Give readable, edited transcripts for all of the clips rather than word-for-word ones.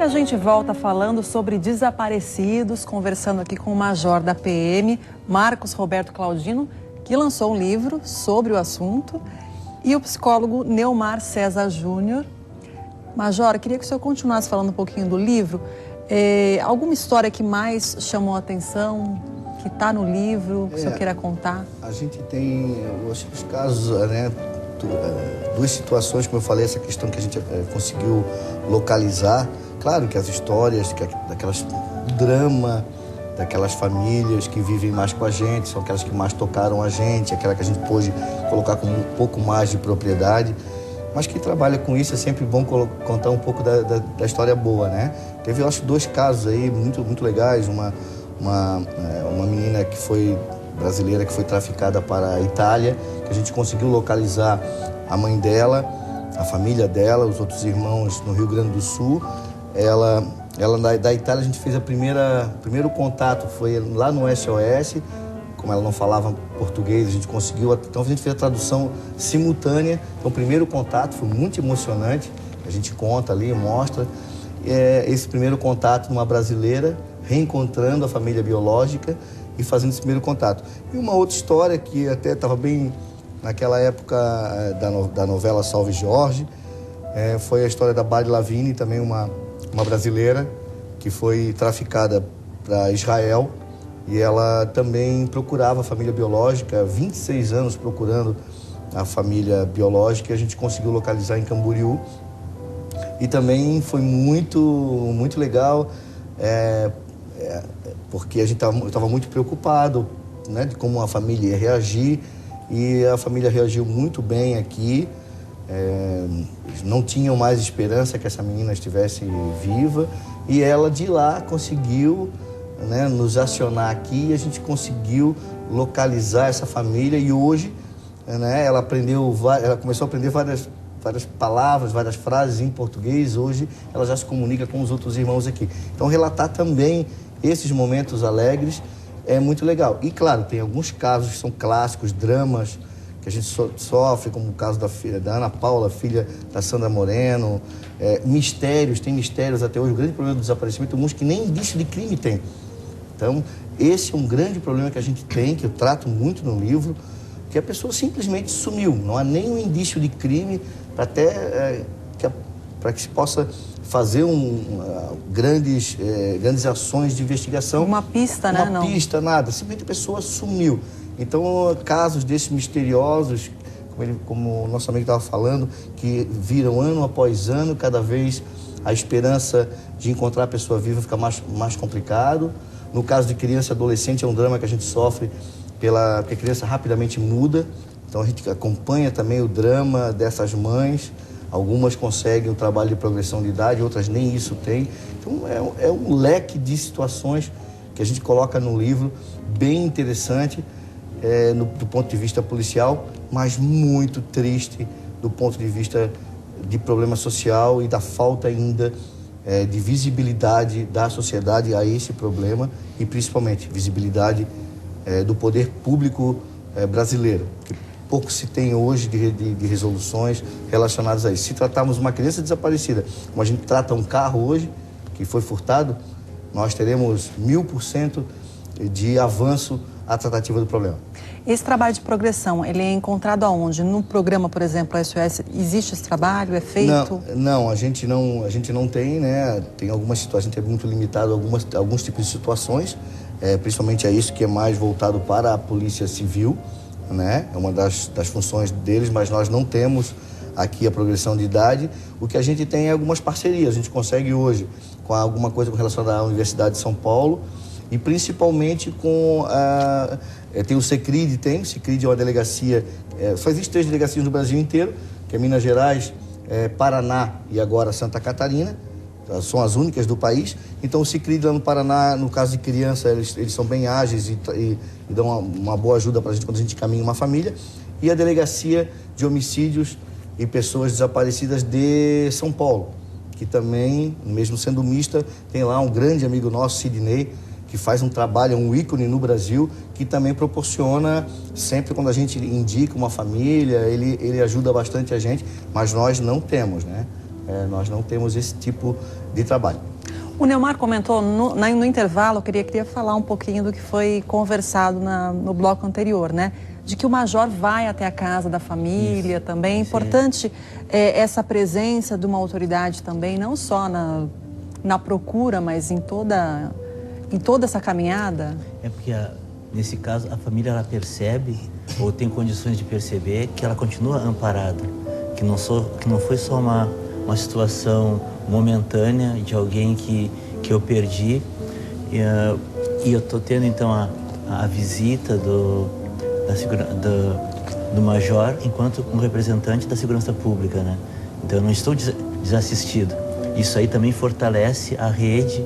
E a gente volta falando sobre desaparecidos, conversando aqui com o major da PM, Marcos Roberto Claudino, que lançou um livro sobre o assunto, e o psicólogo Neumar César Júnior. Major, queria que o senhor continuasse falando um pouquinho do livro. Alguma história que mais chamou a atenção, que está no livro, que o senhor queira contar? A gente tem os casos, né? Duas situações, como eu falei, essa questão que a gente conseguiu localizar. Claro que as histórias, daquelas drama, daquelas famílias que vivem mais com a gente, são aquelas que mais tocaram a gente, aquela que a gente pôde colocar com um pouco mais de propriedade. Mas quem trabalha com isso é sempre bom contar um pouco da história boa, né? Teve, eu acho, dois casos aí muito legais. Uma menina que foi brasileira, que foi traficada para a Itália, que a gente conseguiu localizar a mãe dela, a família dela, os outros irmãos no Rio Grande do Sul. Ela da Itália, a gente fez primeiro contato, foi lá no SOS. Como ela não falava português, a gente conseguiu, então a gente fez a tradução simultânea. Então o primeiro contato foi muito emocionante, a gente conta ali, mostra esse primeiro contato numa brasileira, reencontrando a família biológica e fazendo esse primeiro contato. E uma outra história que até estava bem naquela época da novela Salve Jorge, foi a história da Bari Lavigne, também uma brasileira que foi traficada para Israel. E ela também procurava a família biológica, 26 anos procurando a família biológica, e a gente conseguiu localizar em Camboriú. E também foi muito legal, porque eu estava muito preocupado, né, de como a família ia reagir, e a família reagiu muito bem aqui. Não tinham mais esperança que essa menina estivesse viva, e ela de lá conseguiu, né, nos acionar aqui, e a gente conseguiu localizar essa família. E hoje, né, ela começou a aprender várias palavras, várias frases em português. Hoje ela já se comunica com os outros irmãos aqui. Então relatar também esses momentos alegres é muito legal. E claro, tem alguns casos que são clássicos, dramas que a gente sofre, como o caso da Ana Paula, filha da Sandra Moreno. Tem mistérios até hoje. O grande problema do desaparecimento, alguns que nem indício de crime tem. Então, esse é um grande problema que a gente tem, que eu trato muito no livro, que a pessoa simplesmente sumiu. Não há nenhum indício de crime para que se possa fazer grandes ações de investigação. Uma pista, né? Uma pista, nada. Simplesmente a pessoa sumiu. Então, casos desses misteriosos, como o nosso amigo estava falando, que viram ano após ano, cada vez a esperança de encontrar a pessoa viva fica mais complicado. No caso de criança e adolescente, é um drama que a gente sofre porque a criança rapidamente muda. Então a gente acompanha também o drama dessas mães. Algumas conseguem o trabalho de progressão de idade, outras nem isso têm. Então é um leque de situações que a gente coloca no livro, bem interessante do ponto de vista policial, mas muito triste do ponto de vista de problema social e da falta ainda de visibilidade da sociedade a esse problema, e principalmente visibilidade do poder público brasileiro, que pouco se tem hoje de resoluções relacionadas a isso. Se tratarmos uma criança desaparecida, como a gente trata um carro hoje, que foi furtado, nós teremos 1000% de avanço à tratativa do problema. Esse trabalho de progressão, ele é encontrado aonde? No programa, por exemplo, SOS, existe esse trabalho? É feito? Não, a gente não tem, né? Tem algumas situações, a gente é muito limitado a alguns tipos de situações, principalmente é isso que é mais voltado para a Polícia Civil, né? É uma das funções deles, mas nós não temos aqui a progressão de idade. O que a gente tem é algumas parcerias. A gente consegue hoje com alguma coisa relacionada à Universidade de São Paulo, e principalmente com tem o CECRID, o CECRID é uma delegacia, só existem 3 delegacias no Brasil inteiro, que é Minas Gerais, Paraná e agora Santa Catarina, são as únicas do país. Então o CECRID lá no Paraná, no caso de criança, eles são bem ágeis e dão uma boa ajuda para a gente quando a gente caminha uma família. E a Delegacia de Homicídios e Pessoas Desaparecidas de São Paulo, que também, mesmo sendo mista, tem lá um grande amigo nosso, Sidney, que faz um trabalho, um ícone no Brasil, que também proporciona, sempre quando a gente indica uma família, ele ajuda bastante a gente, mas nós não temos, né? Nós não temos esse tipo de trabalho. O Neumar comentou no intervalo, eu queria falar um pouquinho do que foi conversado no bloco anterior, né? De que o major vai até a casa da família também. É importante essa presença de uma autoridade também, não só na procura, mas em toda essa caminhada. É porque, nesse caso, a família ela percebe, ou tem condições de perceber, que ela continua amparada. Que não foi só uma situação momentânea de alguém que eu perdi. E eu estou tendo, então, a visita do major enquanto um representante da segurança pública, né? Então eu não estou desassistido. Isso aí também fortalece a rede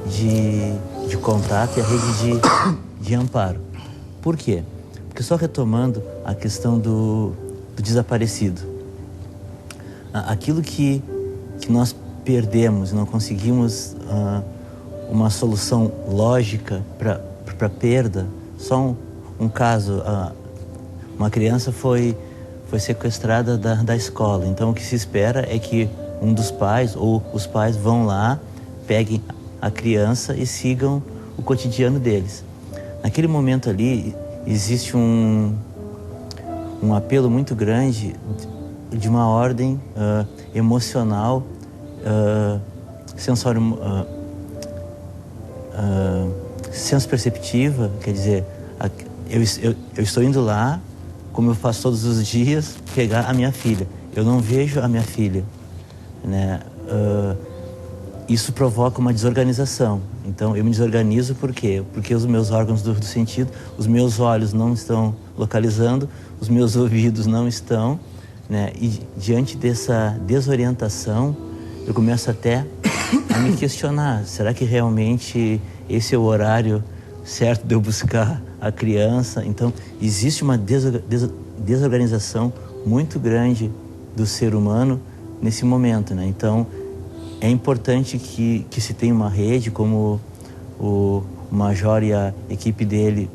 de contato e a rede de amparo. Por quê? Porque só retomando a questão do desaparecido. Aquilo que nós perdemos e não conseguimos uma solução lógica para a perda, só um caso, uma criança foi sequestrada da escola. Então o que se espera é que um dos pais ou os pais vão lá, peguem a criança e sigam o cotidiano deles. Naquele momento ali existe um apelo muito grande de uma ordem emocional, senso-perceptiva, quer dizer, eu estou indo lá, como eu faço todos os dias, pegar a minha filha. Eu não vejo a minha filha, né? Isso provoca uma desorganização. Então, eu me desorganizo por quê? Porque os meus órgãos do sentido, os meus olhos não estão localizando, os meus ouvidos não estão, né? E diante dessa desorientação, eu começo até a me questionar. Será que realmente esse é o horário certo de eu buscar a criança? Então, existe uma desorganização muito grande do ser humano nesse momento, né? Então, é importante que se tenha uma rede, como o major e a equipe dele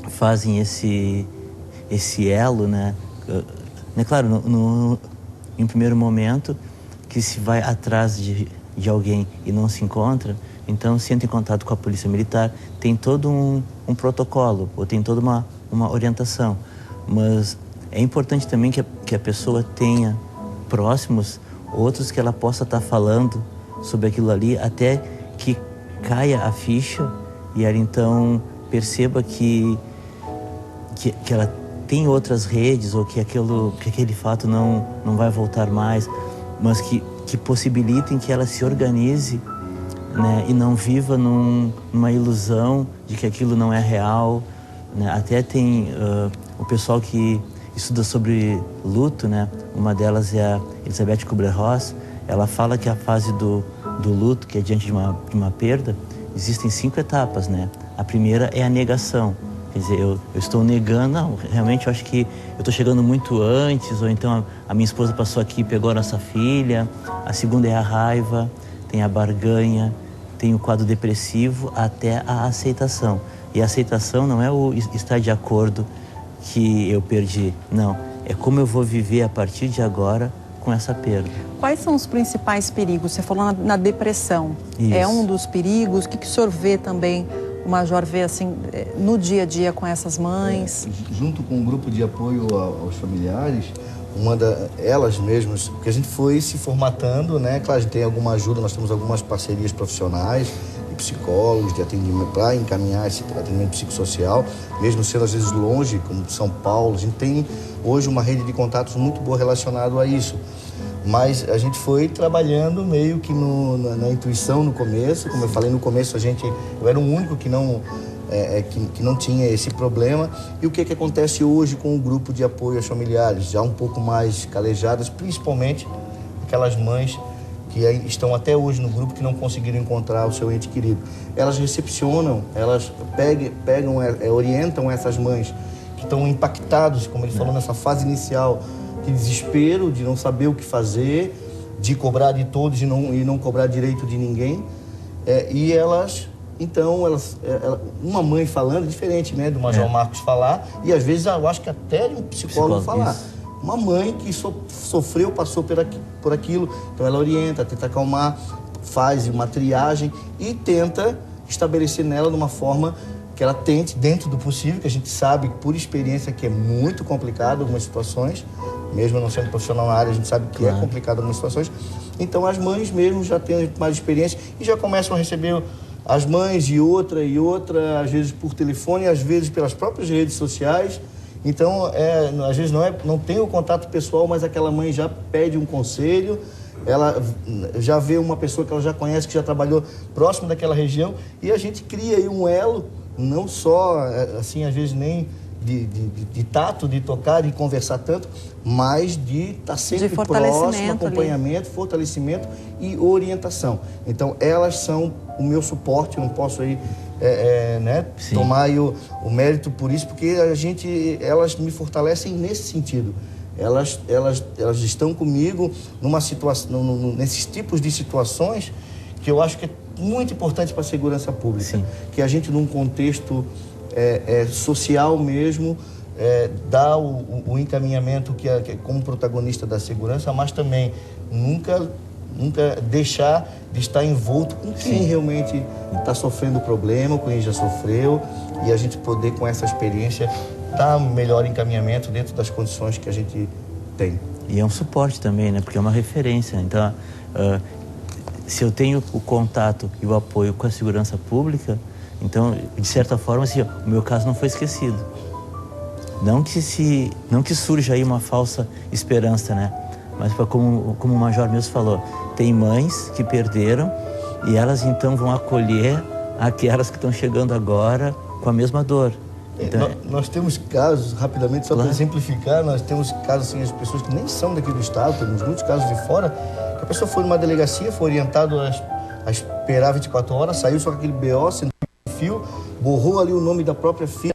fazem esse elo, né? É claro, em um primeiro momento, que se vai atrás de alguém e não se encontra, então se entra em contato com a polícia militar, tem todo um protocolo, ou tem toda uma orientação. Mas é importante também que a pessoa tenha próximos outros que ela possa estar falando sobre aquilo ali, até que caia a ficha e ela então perceba que ela tem outras redes, ou que aquele fato não vai voltar mais, mas que possibilitem que ela se organize, né, e não viva numa ilusão de que aquilo não é real, né? Até tem o pessoal que estuda sobre luto, né? Uma delas é a Elizabeth Kubler-Ross. Ela fala que a fase do luto, que é diante de uma perda, existem 5 etapas, né? A primeira é a negação. Quer dizer, eu estou negando, não, realmente eu acho que eu estou chegando muito antes, ou então a minha esposa passou aqui e pegou a nossa filha. A segunda é a raiva, tem a barganha, tem o quadro depressivo, até a aceitação. E a aceitação não é o estar de acordo que eu perdi, não. É como eu vou viver a partir de agora com essa perda. Quais são os principais perigos? Você falou na depressão. Isso. É um dos perigos? O que o senhor vê também, o major vê assim, no dia a dia com essas mães? Junto com um grupo de apoio aos familiares, elas mesmas, porque a gente foi se formatando, né? Claro, a gente tem alguma ajuda, nós temos algumas parcerias profissionais, de psicólogos, de atendimento, para encaminhar esse atendimento psicossocial, mesmo sendo às vezes longe, como São Paulo. A gente tem hoje uma rede de contatos muito boa relacionada a isso. Mas a gente foi trabalhando meio que na intuição no começo. Como eu falei no começo, eu era o único que não tinha esse problema. E o que acontece hoje com o grupo de apoio aos familiares, já um pouco mais calejadas, principalmente aquelas mães que estão até hoje no grupo, que não conseguiram encontrar o seu ente querido. Elas recepcionam, elas pegam, orientam essas mães que estão impactados, como ele falou, nessa fase inicial de desespero, de não saber o que fazer, de cobrar de todos e não cobrar direito de ninguém. E elas, então, uma mãe falando, diferente, né, do Major Marcos falar, e às vezes eu acho que até de um psicólogo falar. Isso. Uma mãe que sofreu, passou por aquilo, então ela orienta, tenta acalmar, faz uma triagem e tenta estabelecer nela de uma forma que ela tente, dentro do possível, que a gente sabe por experiência que é muito complicado algumas situações, mesmo não sendo profissional na área, a gente sabe que é complicado algumas situações. Então as mães mesmo já têm mais experiência e já começam a receber as mães e outra, às vezes por telefone, às vezes pelas próprias redes sociais. Então, às vezes não tem o contato pessoal, mas aquela mãe já pede um conselho, ela já vê uma pessoa que ela já conhece, que já trabalhou próximo daquela região, e a gente cria aí um elo, não só, assim, às vezes nem de tato, de tocar, de conversar tanto, mas de estar sempre próximo, acompanhamento, fortalecimento e orientação. Então, elas são o meu suporte, eu não posso aí tomar aí o mérito por isso, porque elas me fortalecem nesse sentido. Elas estão comigo numa situação, nesses tipos de situações que eu acho que é muito importante para a segurança pública. Sim. Que a gente, num contexto social mesmo, dá o encaminhamento que como protagonista da segurança, mas também nunca deixar de estar envolto com quem realmente está sofrendo o problema, com quem já sofreu, e a gente poder, com essa experiência, dar um melhor encaminhamento dentro das condições que a gente tem. E é um suporte também, né? Porque é uma referência. Então, se eu tenho o contato e o apoio com a segurança pública, então, de certa forma, assim, o meu caso não foi esquecido. Não que surja aí uma falsa esperança, né? Mas como o Major mesmo falou, tem mães que perderam e elas então vão acolher aquelas que estão chegando agora com a mesma dor. Então, nós temos casos, rapidamente, só para exemplificar, nós temos casos, assim, as pessoas que nem são daqui do estado, temos muitos casos de fora, que a pessoa foi numa delegacia, foi orientado a esperar 24 horas, saiu só com aquele BO, sentou no fio, borrou ali o nome da própria filha,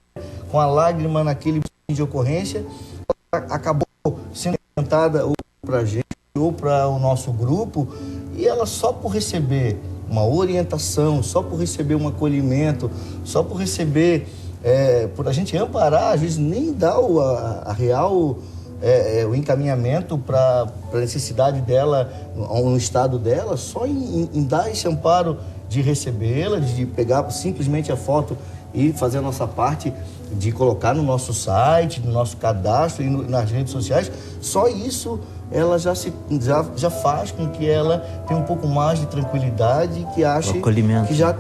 com a lágrima naquele de ocorrência, acabou sendo orientada ou para a gente ou para o nosso grupo, e ela só por receber uma orientação, só por receber um acolhimento, só por receber, por a gente amparar, às vezes nem dá a real o encaminhamento para a necessidade dela, no estado dela, só em dar esse amparo de recebê-la, de pegar simplesmente a foto e fazer a nossa parte de colocar no nosso site, no nosso cadastro e nas redes sociais, só isso ela já faz com que ela tenha um pouco mais de tranquilidade, que ache que já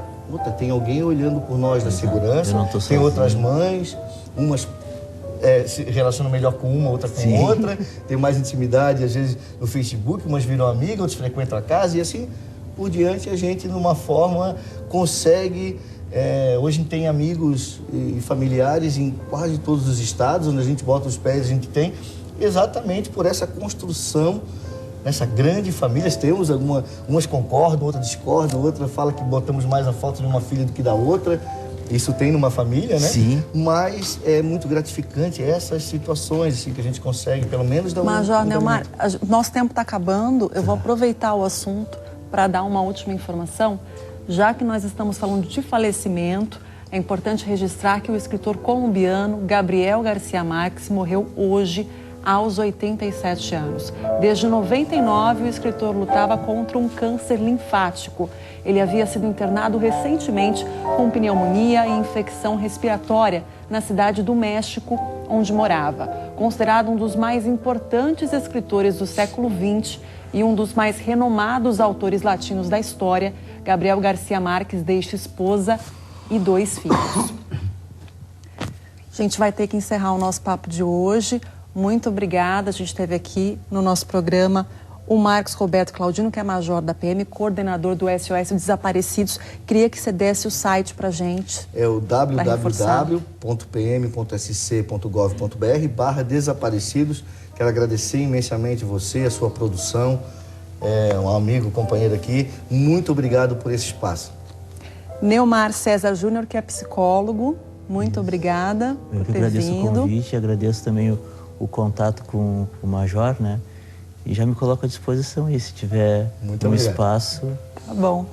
tem alguém olhando por nós da segurança, tem outras mães, umas se relacionam melhor com uma, outra com outra, tem mais intimidade, às vezes no Facebook, umas viram amigas, outros frequentam a casa, e assim por diante a gente, numa forma, consegue. Hoje tem amigos e familiares em quase todos os estados, onde a gente bota os pés, a gente tem, exatamente por essa construção, nessa grande família. Temos umas concordam, outras discordam, outra fala que botamos mais a foto de uma filha do que da outra. Isso tem numa família, né? Sim. Mas é muito gratificante essas situações assim, que a gente consegue, pelo menos... Major Neumar, nosso tempo está acabando, eu vou aproveitar o assunto para dar uma última informação. Já que nós estamos falando de falecimento, é importante registrar que o escritor colombiano Gabriel Garcia Marques morreu hoje, aos 87 anos. Desde 99, o escritor lutava contra um câncer linfático. Ele havia sido internado recentemente com pneumonia e infecção respiratória na cidade do México, onde morava. Considerado um dos mais importantes escritores do século XX e um dos mais renomados autores latinos da história, Gabriel Garcia Marques deixa esposa e 2 filhos. A gente vai ter que encerrar o nosso papo de hoje. Muito obrigada. A gente teve aqui no nosso programa o Marcos Roberto Claudino, que é major da PM, coordenador do SOS Desaparecidos. Queria que você desse o site para a gente. É o www.pm.sc.gov.br/desaparecidos. Quero agradecer imensamente você, a sua produção, um amigo, companheiro aqui. Muito obrigado por esse espaço. Neumar César Júnior, que é psicólogo. Muito obrigada por ter vindo. Eu agradeço o convite, agradeço também o contato com o Major, né? E já me coloco à disposição aí, se tiver um espaço. Tá bom.